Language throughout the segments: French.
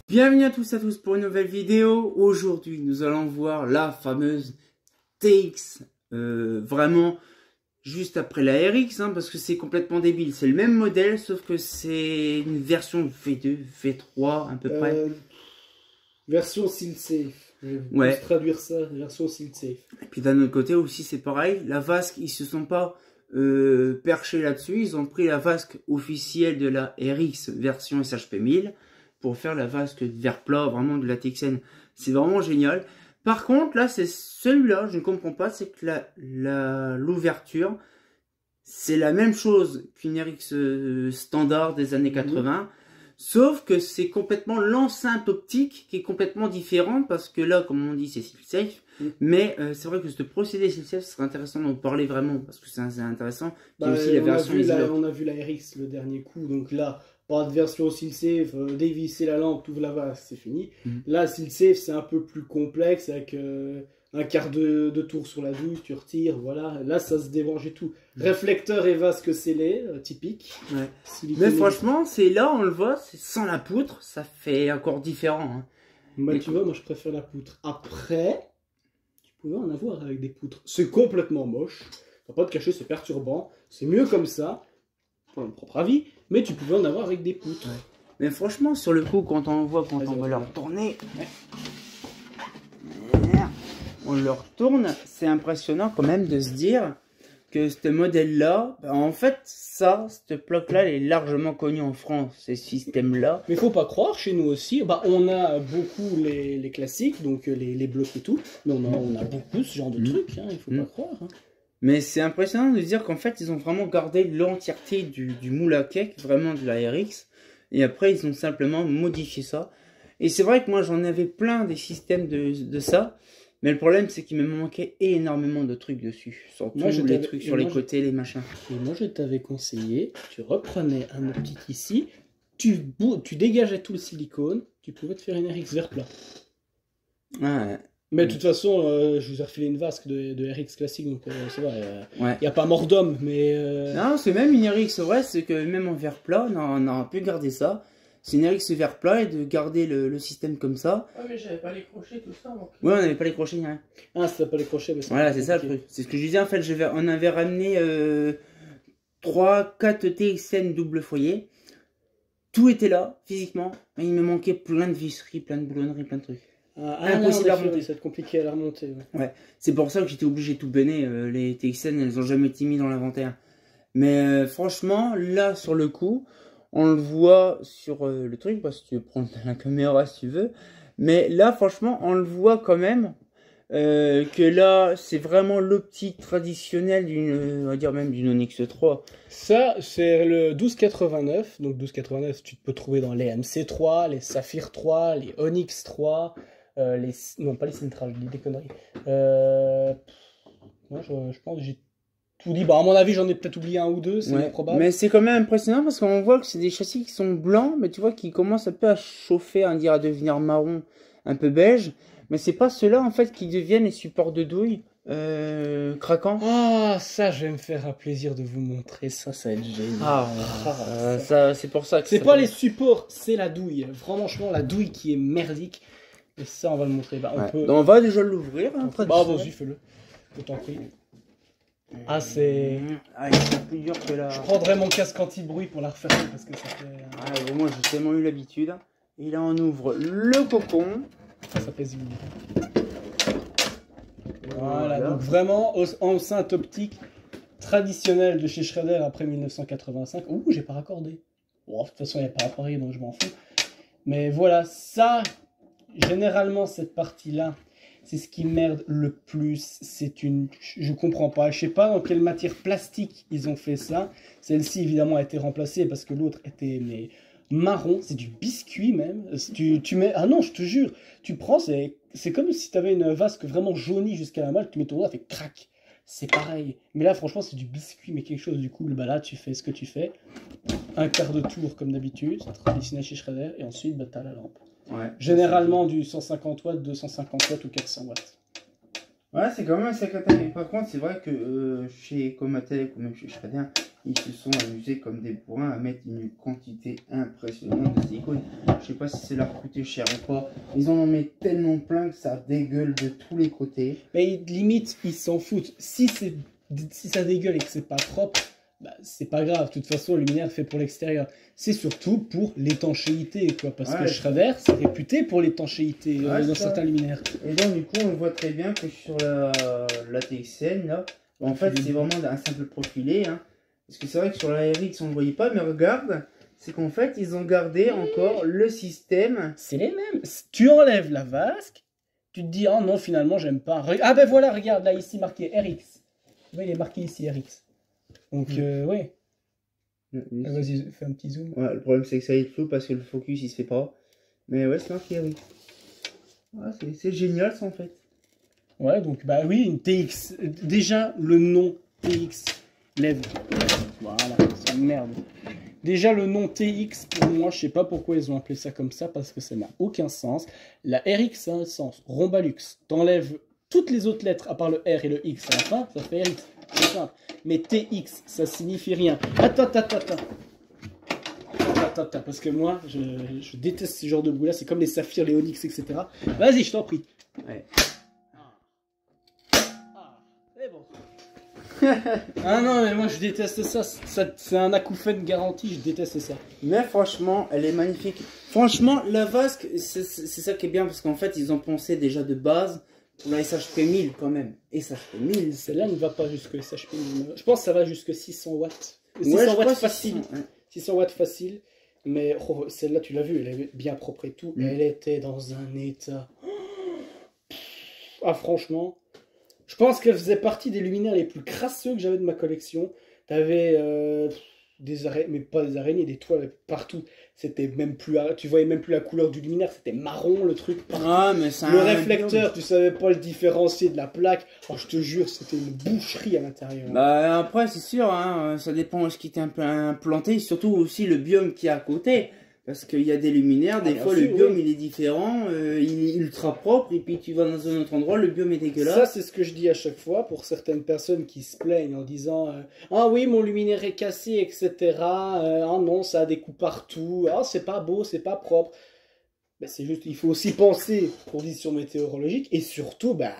Bienvenue à tous pour une nouvelle vidéo. Aujourd'hui, nous allons voir la fameuse TX, vraiment juste après la RX, parce que c'est complètement débile. C'est le même modèle, sauf que c'est une version V2, V3 à peu près. Version SealSafe. Je vais traduire ça, version SealSafe. Et puis d'un autre côté aussi, c'est pareil. La vasque, ils se sont pas perchés là-dessus. Ils ont pris la vasque officielle de la RX version SHP 1000 pour faire la vasque de verre plat, vraiment de la TXN. C'est vraiment génial. Par contre, là, c'est celui-là, je ne comprends pas, c'est que l'ouverture, c'est la même chose qu'une RX standard des années 80. Sauf que c'est complètement l'enceinte optique qui est complètement différente parce que là, comme on dit, c'est SealSafe. Mais c'est vrai que ce procédé SealSafe, ce serait intéressant d'en parler vraiment parce que c'est intéressant. Bah, aussi la version on a vu la RX le dernier coup, donc là, pas de version SealSafe, dévisser la lampe, tout la vasque, c'est fini. Là, SealSafe, c'est un peu plus complexe avec un quart de tour sur la douille, tu retires, voilà. Là, ça se débranche et tout. Réflecteur et vasque scellé, typique. Ouais. Mais franchement, c'est là, on le voit, c'est sans la poutre, ça fait encore différent. Bah, tu vois, moi, je préfère la poutre. Après, tu pouvais en avoir avec des poutres. C'est complètement moche. T'as pas de cacher, c'est perturbant. C'est mieux comme ça, pour mon propre avis. Mais tu pouvais en avoir avec des poutres. Mais franchement, sur le coup, quand on voit, on va leur tourner, on leur tourne, c'est impressionnant quand même de se dire que ce modèle-là, en fait, cette plaque-là, elle est largement connue en France, ces systèmes-là. Mais faut pas croire, chez nous aussi, on a beaucoup les classiques, donc les blocs et tout, mais on a beaucoup ce genre de trucs, il faut pas croire. Mais c'est impressionnant de se dire qu'en fait, ils ont vraiment gardé l'entièreté du moule à cake, vraiment de la RX, et après, ils ont simplement modifié ça. Et c'est vrai que moi, j'en avais plein des systèmes de ça, mais le problème, c'est qu'il me manquait énormément de trucs dessus. Surtout les trucs sur les côtés, les machins. Et moi, je t'avais conseillé, tu reprenais un optique ici, tu dégageais tout le silicone, tu pouvais te faire une RX vers plat. Ouais. Mais de toute façon, je vous ai refilé une vasque de RX classique, donc c'est vrai, il n'y a pas mort d'homme, mais... Non, c'est même une RX, vrai, c'est que même en verre plat, on aurait pu garder ça. C'est une RX verre plat et de garder le système comme ça. Ah mais j'avais pas les crochets, tout ça. Donc... Ouais, on n'avait pas les crochets, rien. Ah, c'était pas les crochets, mais voilà, c'est ça le truc. C'est ce que je disais, en fait, on avait ramené 3-4 TXN double foyer. Tout était là, physiquement, mais il me manquait plein de visseries, plein de boulonneries, plein de trucs. Impossible à remonter, c'est compliqué à la remonter. Ouais, c'est pour ça que j'étais obligé de tout benner. Les TXN, elles ont jamais été mis dans l'inventaire. Mais franchement, là, sur le coup, on le voit sur le truc, parce que tu veux prendre la caméra si tu veux. Mais là, franchement, on le voit quand même que là, c'est vraiment l'optique traditionnelle d'une, on va dire même d'une Onyx 3. Ça, c'est le 1289. Donc 1289, tu peux trouver dans les MC3, les Saphir 3, les Onyx 3. Non, pas les Central, je dis des conneries. Moi, je pense que j'ai tout dit. Bah, à mon avis, j'en ai peut-être oublié un ou deux, c'est probable. Mais c'est quand même impressionnant parce qu'on voit que c'est des châssis qui sont blancs, mais tu vois qu'ils commencent un peu à chauffer, à devenir marron, un peu beige. Mais c'est pas ceux-là, en fait, qui deviennent les supports de douille craquants. Ah, ça, je vais me faire un plaisir de vous montrer. Ça va être génial. Ça, c'est pour ça que c'est pas les supports, c'est la douille. Franchement, la douille qui est merdique. Et ça, on va le montrer. Bah, on va déjà l'ouvrir. Bah, vas-y, fais-le. Je t'en prie. Ah, c'est... Ah, c'est plus dur que là. Je prendrais mon casque anti-bruit pour la refermer parce que ça fait... Ah, moi, j'ai tellement eu l'habitude. Et là, on ouvre le cocon. Ça pèse une... Voilà, donc vraiment, enceinte optique traditionnelle de chez Schrader après 1985. Ouh, j'ai pas raccordé. Bon, de toute façon, il n'y a pas appareil, donc je m'en fous. Mais voilà, ça, généralement, cette partie-là, c'est ce qui merde le plus. C'est une... Je comprends pas. Je sais pas dans quelle matière plastique ils ont fait ça. Celle-ci, évidemment, a été remplacée parce que l'autre était marron. C'est du biscuit, même. Tu mets... Ah non, je te jure. Tu prends, c'est comme si tu avais une vasque vraiment jaunie jusqu'à la malle. Tu mets ton doigt, ça fait crac. C'est pareil. Mais là, franchement, c'est du biscuit, mais quelque chose du cool. Bah là, tu fais ce que tu fais. Un quart de tour, comme d'habitude. Traditionnel chez Schrader. Et ensuite, bah, tu as la lampe. Ouais, généralement du 150 watts, 250 watts ou 400 watts. Ouais, c'est quand même assez catastrophique. Par contre, c'est vrai que chez Comatel, ou même chez Schrader, ils se sont amusés comme des bourrins à mettre une quantité impressionnante de silicone. Je sais pas si c'est leur coûté cher ou pas. Ils en ont mis tellement plein que ça dégueule de tous les côtés. Mais limite, ils s'en foutent. Si ça dégueule et que c'est pas propre, bah, c'est pas grave. De toute façon, le luminaire est fait pour l'extérieur. C'est surtout pour l'étanchéité, quoi. Parce que Schrader, c'est réputé pour l'étanchéité dans certains luminaires. Et donc, du coup, on voit très bien que sur la TXN, là, en fait, c'est vraiment un simple profilé. Hein. Parce que c'est vrai que sur la RX, on ne le voyait pas, mais regarde, c'est qu'en fait, ils ont gardé encore le système. C'est les mêmes. Tu enlèves la vasque, tu te dis, oh non, finalement, j'aime pas. Ah ben voilà, regarde, là, ici, marqué RX. Oui, il est marqué ici RX. Donc, oui. Vas-y, fais un petit zoom. Ouais, le problème, c'est que ça est flou parce que le focus, il se fait pas. Mais ouais, c'est marqué RX. Ouais, c'est génial, ça, en fait. Ouais, donc, bah oui, une TX. Déjà, le nom TX lève. Voilà, c'est une merde. Déjà, le nom TX, pour moi, je sais pas pourquoi ils ont appelé ça comme ça, parce que ça n'a aucun sens. La RX a un sens. Rhombalux, t'enlèves toutes les autres lettres, à part le R et le X à la fin, ça fait RX. C'est simple. Mais TX, ça signifie rien. Attends. Parce que moi, je déteste ce genre de bruit-là. C'est comme les saphirs, les onyx, etc. Vas-y, je t'en prie. Ouais. C'est bon. Ah non, mais moi je déteste ça. C'est un acouphène garanti, je déteste ça. Mais franchement, elle est magnifique. Franchement, la vasque, c'est ça qui est bien parce qu'en fait, ils ont pensé déjà de base pour la SHP 1000 quand même. SHP 1000. Celle-là ne va pas jusque SHP 1000. Je pense que ça va jusque 600 watts. 600 Ouais, watts facile. 600 watts facile. Mais oh, celle-là, tu l'as vue, elle est bien propre et tout. Elle était dans un état. Ah, franchement. Je pense qu'elle faisait partie des luminaires les plus crasseux que j'avais de ma collection. T'avais des araignées, mais pas des araignées, des toiles partout. C'était même plus, tu voyais même plus la couleur du luminaire, c'était marron le truc. Ah, mais ça. Le réflecteur, tu savais pas le différencier de la plaque. Oh, je te jure, c'était une boucherie à l'intérieur. Bah après, c'est sûr, hein, ça dépend de ce qui t'est un peu implanté, surtout aussi le biome qui est à côté. Parce qu'il y a des luminaires, des fois le biome il est différent, il est ultra propre, et puis tu vas dans un autre endroit, le biome est dégueulasse. Ça, c'est ce que je dis à chaque fois pour certaines personnes qui se plaignent en disant ah oui, mon luminaire est cassé, etc. Ah non, ça a des coups partout, ah c'est pas beau, c'est pas propre. Ben, c'est juste, il faut aussi penser conditions météorologiques et surtout, bah,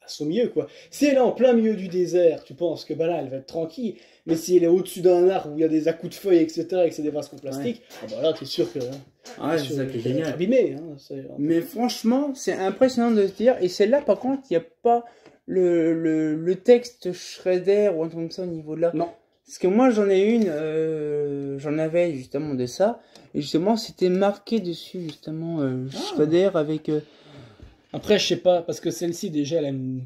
à son milieu, quoi. Si elle est en plein milieu du désert, tu penses que bah là, elle va être tranquille. Mais si elle est au-dessus d'un arbre où il y a des à-coups de feuilles, etc., et que c'est des vasques en plastique, ah bah là, t'es sûr que. C'est ça qui est génial. Abîmé, hein, mais franchement, c'est impressionnant de se dire. Et celle-là, par contre, il n'y a pas le texte Schrader ou un truc comme ça au niveau de là. Non. Parce que moi, j'en ai une, j'en avais justement de ça. Et justement, c'était marqué dessus, justement, Schrader avec. Après, je sais pas, parce que celle-ci, déjà, elle a une.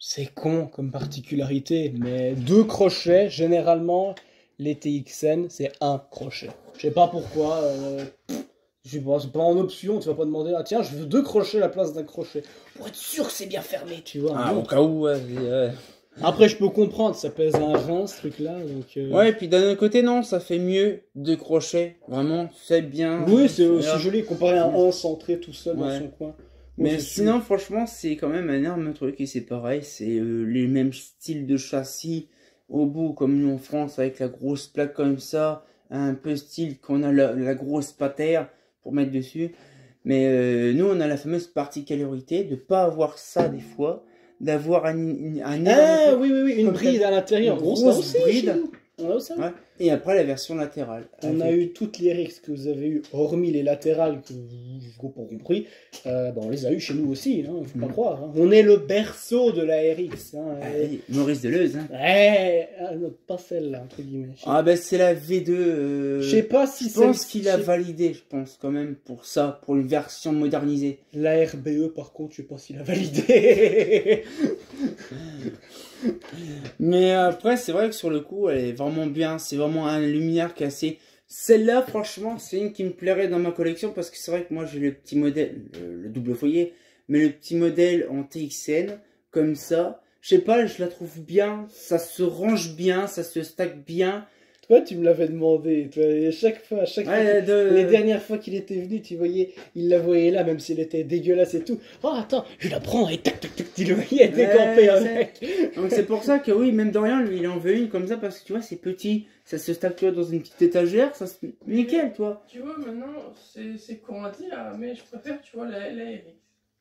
C'est con comme particularité, mais 2 crochets, généralement, les TXN, c'est 1 crochet. Je sais pas pourquoi, je sais pas, c'est pas en option, tu vas pas demander, ah tiens, je veux 2 crochets à la place d'un crochet. Pour être sûr que c'est bien fermé, tu vois. Ah, au cas où, Après, je peux comprendre, ça pèse un rein, ce truc-là, donc... Ouais, et puis d'un autre côté, non, ça fait mieux 2 crochets, vraiment, fait bien. Oui, c'est aussi joli, comparé à un centré tout seul dans son coin. Mais sinon, franchement, c'est quand même un énorme truc et c'est pareil, c'est les mêmes styles de châssis au bout, comme nous en France, avec la grosse plaque comme ça, un peu style qu'on a la grosse patère pour mettre dessus. Mais nous, on a la fameuse particularité de pas avoir ça des fois, d'avoir un ah oui, une bride à l'intérieur. Une grosse bride. On a ça. Ouais. Et après la version latérale. On a eu toutes les RX que vous avez eu, hormis les latérales que vous n'avez pas compris. On les a eu chez nous aussi, il ne faut pas croire. Hein. On est le berceau de la RX. Hein, Maurice Deleuze. Hein. Pas celle-là, entre guillemets. Ah ben c'est la V2. Je sais pas si je pense qu'il a validé, je pense quand même pour ça, pour une version modernisée. La RBE par contre, je sais pas s'il a validé. Mais après, c'est vrai que sur le coup, elle est vraiment bien. C'est vraiment un luminaire qui est assez. Celle-là, franchement, c'est une qui me plairait dans ma collection parce que c'est vrai que moi j'ai le petit modèle, le double foyer, mais le petit modèle en TXN, comme ça. Je sais pas, je la trouve bien. Ça se range bien, ça se stack bien. Toi, tu me l'avais demandé. Toi, et à chaque fois, Ouais, les dernières fois qu'il était venu, tu voyais, il la voyait là, même s'il était dégueulasse et tout. Oh, attends, je la prends et tac, tac, tac, tu le voyais décamper avec. Donc c'est pour ça que oui, même Dorian, lui, il en veut une comme ça parce que tu vois, c'est petit, ça se stack tu vois, dans une petite étagère, ça se... Nickel, toi. Tu vois, maintenant, c'est con à dire, mais je préfère, tu vois, la RX.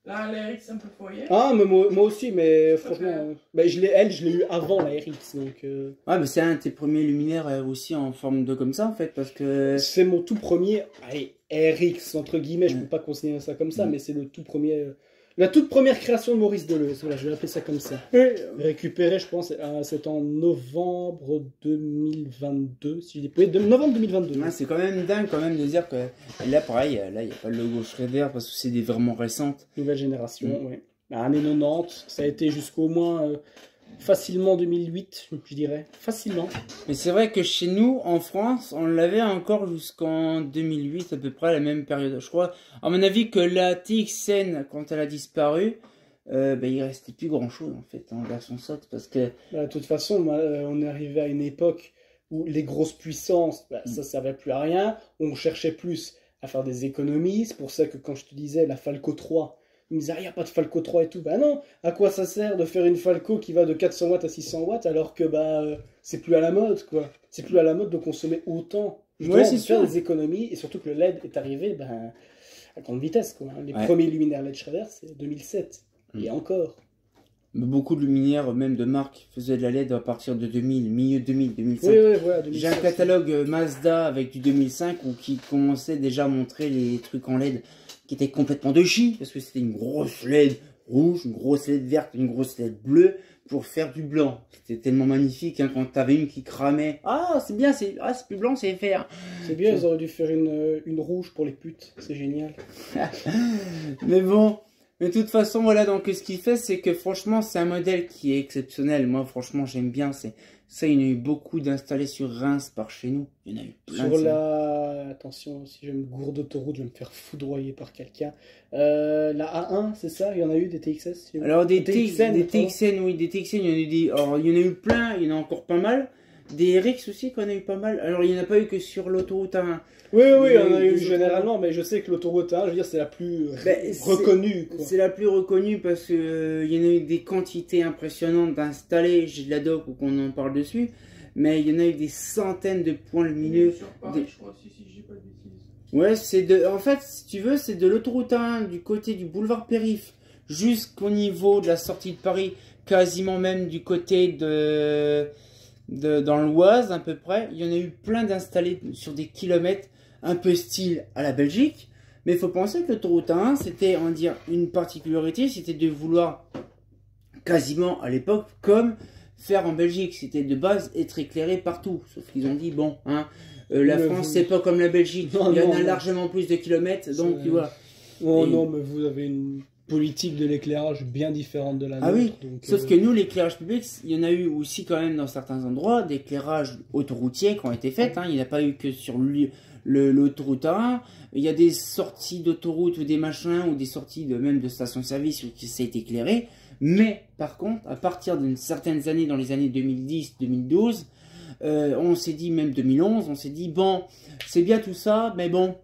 Là, la RX, c'est un peu foyer. Ah, mais moi aussi, mais franchement, bah, je l'ai eu avant la RX, donc... Ouais, mais c'est un de tes premiers luminaires aussi en forme de comme ça, en fait, parce que... C'est mon tout premier, allez, RX, entre guillemets, je peux pas considérer ça comme ça, mais c'est le tout premier... La toute première création de Maurice Deleuze, voilà, je vais l'appeler ça comme ça. Récupéré, je pense, c'est en novembre 2022, si je dis... Oui, novembre 2022. Ouais, c'est quand même dingue quand même de dire que là, pareil, là, il n'y a pas le logo Schrader parce que c'est des vraiment récentes. Nouvelle génération, oui. Années 90, ça a été jusqu'au moins facilement 2008, je dirais. Facilement. Mais c'est vrai que chez nous, en France, on l'avait encore jusqu'en 2008, à peu près, à la même période. Je crois, à mon avis, que la TXN, quand elle a disparu, il restait plus grand chose en fait en version soft parce que de toute façon on est arrivé à une époque où les grosses puissances ça servait plus à rien, on cherchait plus à faire des économies. C'est pour ça que quand je te disais la Falco 3, ils me disaient il n'y a pas de Falco 3 et tout, non, à quoi ça sert de faire une Falco qui va de 400 watts à 600 watts alors que c'est plus à la mode quoi, c'est plus à la mode de consommer autant. Je dois faire des économies et surtout que le LED est arrivé à grande vitesse quoi. Les premiers luminaires LED Schrader c'est 2007. Et encore. Beaucoup de luminaires, même de marque, faisaient de la LED à partir de 2000, milieu 2000, 2005. Oui, voilà, 2005. J'ai un catalogue Mazda avec du 2005 qui commençait déjà à montrer les trucs en LED qui étaient complètement de chi, parce que c'était une grosse LED rouge, une grosse LED verte, une grosse LED bleue pour faire du blanc. C'était tellement magnifique quand t'avais une qui cramait. Ah, c'est bien, c'est plus blanc, c'est vert. C'est bien, ils auraient dû faire une rouge pour les putes, c'est génial. Mais bon. Mais de toute façon, voilà, donc ce qu'il fait, c'est que franchement, c'est un modèle qui est exceptionnel. Moi, franchement, j'aime bien. Ça, il y en a eu beaucoup d'installés sur Reims par chez nous. Il y en a eu plein. Sur la... Attention, si je me gourde d'autoroute, je vais me faire foudroyer par quelqu'un. La A1, c'est ça? Il y en a eu des TXS? Alors, des TXN, oui, des TXN, il y en a eu des... Alors, il y en a eu plein, il y en a encore pas mal. Des RX aussi, qu'on a eu pas mal. Alors, il n'y en a pas eu que sur l'autoroute 1. Oui, il y en a eu généralement, mais je sais que l'autoroute 1, je veux dire, c'est la plus reconnue. C'est la plus reconnue parce que il y en a eu des quantités impressionnantes d'installés. J'ai de la doc ou qu'on en parle dessus. Mais il y en a eu des centaines de points lumineux. Sur Paris, je crois, si je dis pas de bêtises. Ouais, c'est de... En fait, si tu veux, c'est de l'autoroute 1, du côté du boulevard Périph', jusqu'au niveau de la sortie de Paris, quasiment même du côté dans l'Oise à peu près. Il y en a eu plein d'installés sur des kilomètres, un peu style à la Belgique. Mais il faut penser que l'autoroute 1, c'était, on va dire, une particularité, c'était de vouloir quasiment à l'époque comme faire en Belgique. C'était de base être éclairé partout. Sauf qu'ils ont dit, bon, la France, c'est pas comme la Belgique. Il y en a largement plus de kilomètres, donc tu vois. Non, mais vous avez une politique de l'éclairage bien différente de la nôtre. Ah oui, donc, sauf que nous, l'éclairage public, il y en a eu aussi quand même dans certains endroits, des éclairages autoroutiers qui ont été faits. Il n'y en a pas eu que sur l'autoroute 1. Il y a des sorties d'autoroute ou des machins, ou des sorties même de stations-service où ça a été éclairé. Mais, par contre, à partir d'une certaine année, dans les années 2010-2012, on s'est dit, même 2011, on s'est dit, bon, c'est bien tout ça, mais bon,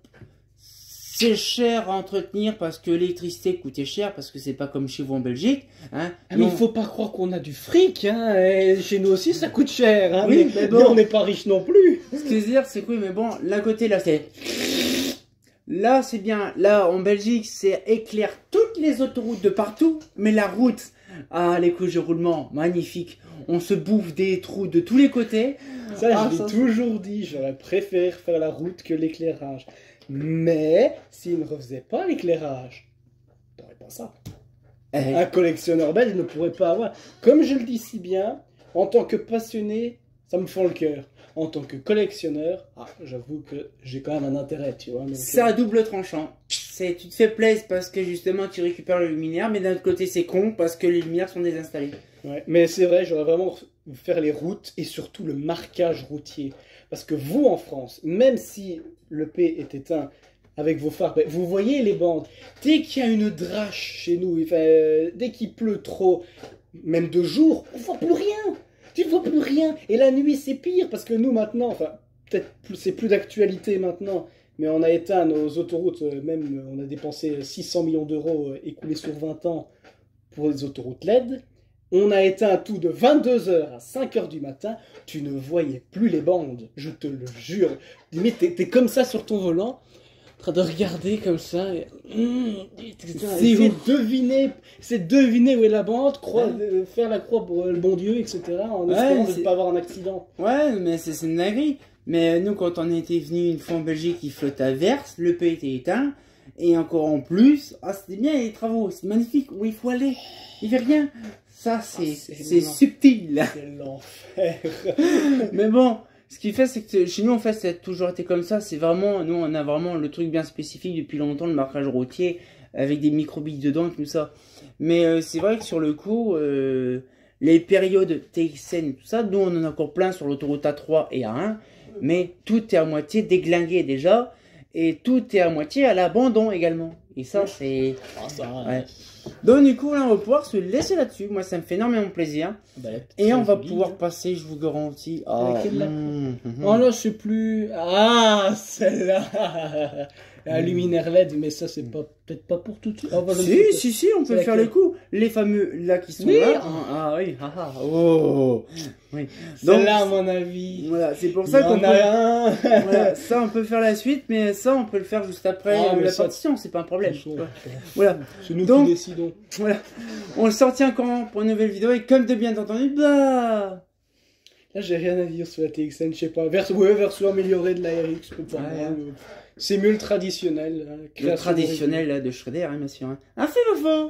c'est cher à entretenir parce que l'électricité coûtait cher, parce que c'est pas comme chez vous en Belgique. Mais il faut pas croire qu'on a du fric, et chez nous aussi ça coûte cher, oui, mais bon, on n'est pas riche non plus. Ce que je veux dire, c'est que oui, mais bon, l'un côté là c'est... Là c'est bien, là en Belgique c'est éclaire toutes les autoroutes de partout, mais la route, les couches de roulement, magnifique. On se bouffe des trous de tous les côtés. Ça, je l'ai toujours dit, j'aurais préféré faire la route que l'éclairage. Mais s'ils ne refaisaient pas l'éclairage, t'aurais pas ça. Un collectionneur belge ne pourrait pas avoir. Comme je le dis si bien, en tant que passionné, ça me fend le cœur. En tant que collectionneur, j'avoue que j'ai quand même un intérêt, tu vois. C'est à double tranchant. Tu te fais plaisir parce que justement tu récupères le luminaire, mais d'un autre côté c'est con parce que les lumières sont désinstallées. Ouais, mais c'est vrai, j'aurais vraiment faire les routes et surtout le marquage routier. Parce que vous en France, même si le P est éteint avec vos phares, vous voyez les bandes. Dès qu'il y a une drache chez nous, dès qu'il pleut trop, même de jour, on voit plus rien. Tu vois plus rien. Et la nuit, c'est pire parce que nous, maintenant, enfin, peut-être c'est plus d'actualité maintenant, mais on a éteint nos autoroutes, même on a dépensé 600 millions d'euros écoulés sur 20 ans pour les autoroutes LED. On a éteint tout de 22h à 5h du matin. Tu ne voyais plus les bandes, je te le jure. Mais t'es comme ça sur ton volant, en train de regarder comme ça. C'est deviner où est la bande, faire la croix pour le bon Dieu, etc. En espérant de ne pas avoir un accident. Ouais, mais c'est une dinguerie. Mais nous, quand on était venu une fois en Belgique, il flottait à verse, le pays était éteint. Et encore en plus, c'était bien les travaux, c'est magnifique, où il faut aller. Il fait rien. Ça, c'est subtil. C'est l'enfer. Mais bon, ce qui fait, c'est que chez nous, en fait, ça a toujours été comme ça. C'est vraiment, nous, on a vraiment le truc bien spécifique depuis longtemps, le marquage routier, avec des microbilles dedans et tout ça. Mais c'est vrai que sur le coup, les périodes TXN et tout ça, nous, on en a encore plein sur l'autoroute A3 et A1. Mais tout est à moitié déglingué déjà. Et tout est à moitié à l'abandon également. Et ça, c'est... Ouais. Donc du coup, là, on va pouvoir se laisser là-dessus. Moi, ça me fait énormément plaisir. Et on va pouvoir passer, je vous garantis... Oh là, c'est plus... Ah, celle-là. Un luminaire LED, mais ça, c'est peut-être pas pour tout de suite. Si, on peut faire le coup. Les fameux là qui sont là. Ah oui, oh. Oui. Donc là, à mon avis. Voilà, c'est pour ça qu'on a un. Voilà, ça, on peut faire la suite, mais ça, on peut le faire juste après la partition. C'est pas un problème. Voilà. C'est nous qui décidons. Voilà. On le sortira quand pour une nouvelle vidéo et comme de bien entendu, bah. Là, j'ai rien à dire sur la TXN, je sais pas. Version améliorée de la RX, pour moi. C'est mieux le traditionnel. Le traditionnel là, de Schrader, hein, bien sûr. Hein. Un fait, faux.